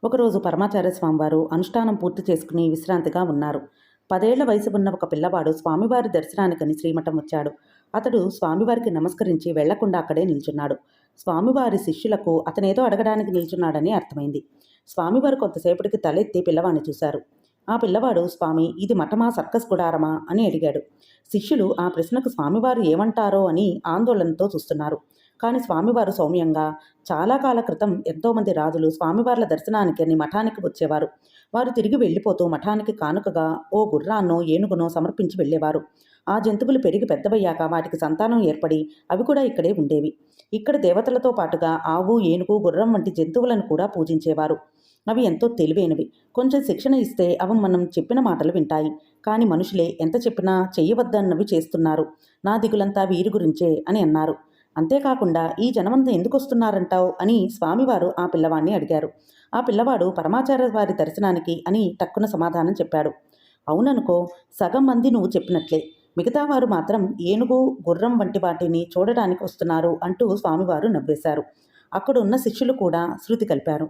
ఒకరోజు పరమాచార్య స్వామివారు అనుష్ఠానం పూర్తి చేసుకుని విశ్రాంతిగా ఉన్నారు. 10 ఏళ్ల వయసు ఉన్న ఒక పిల్లవాడు స్వామివారి దర్శనానికని శ్రీమఠం వచ్చాడు. అతడు స్వామివారికి నమస్కరించి వెళ్లకుండా అక్కడే నిల్చున్నాడు. స్వామివారి శిష్యులకు అతనేదో అడగడానికి నిల్చున్నాడని అర్థమైంది. స్వామివారు కొంతసేపటికి తలెత్తి పిల్లవాడిని చూశారు. ఆ పిల్లవాడు, స్వామి, ఇది మఠమా, సర్కస్ గుడారమా అని అడిగాడు. శిష్యులు ఆ ప్రశ్నకు స్వామివారు ఏమంటారో అని ఆందోళనతో చూస్తున్నారు. కానీ స్వామివారు సౌమ్యంగా, చాలా కాల క్రితం ఎంతోమంది రాజులు స్వామివార్ల దర్శనానికి అని మఠానికి వచ్చేవారు. వారు తిరిగి వెళ్ళిపోతూ మఠానికి కానుకగా ఓ గుర్రాన్నో ఏనుగునో సమర్పించి వెళ్ళేవారు. ఆ జంతువులు పెరిగి పెద్దవయ్యాక వాటికి సంతానం ఏర్పడి అవి కూడా ఇక్కడే ఉండేవి. ఇక్కడ దేవతలతో పాటుగా ఆవు, ఏనుగు, గుర్రం వంటి జంతువులను కూడా పూజించేవారు. అవి ఎంతో తెలివైనవి. కొంచెం శిక్షణ ఇస్తే అవి మనం చెప్పిన మాటలు వింటాయి. కానీ మనుషులే ఎంత చెప్పినా చెయ్యవద్దన్నవి చేస్తున్నారు. నా దిగులంతా వీరి గురించే అని అన్నారు. అంతేకాకుండా ఈ జనమంతా ఎందుకు వస్తున్నారంటావు అని స్వామివారు ఆ పిల్లవాడిని అడిగారు. ఆ పిల్లవాడు పరమాచార్య వారి దర్శనానికి అని టక్కున సమాధానం చెప్పాడు. అవుననుకో, సగం మంది నువ్వు చెప్పినట్లే. మిగతా వారు మాత్రం ఏనుగు, గుర్రం వంటి వాటిని చూడడానికి వస్తున్నారు అంటూ స్వామివారు నవ్వేశారు. అక్కడున్న శిష్యులు కూడా శృతి కలిపారు.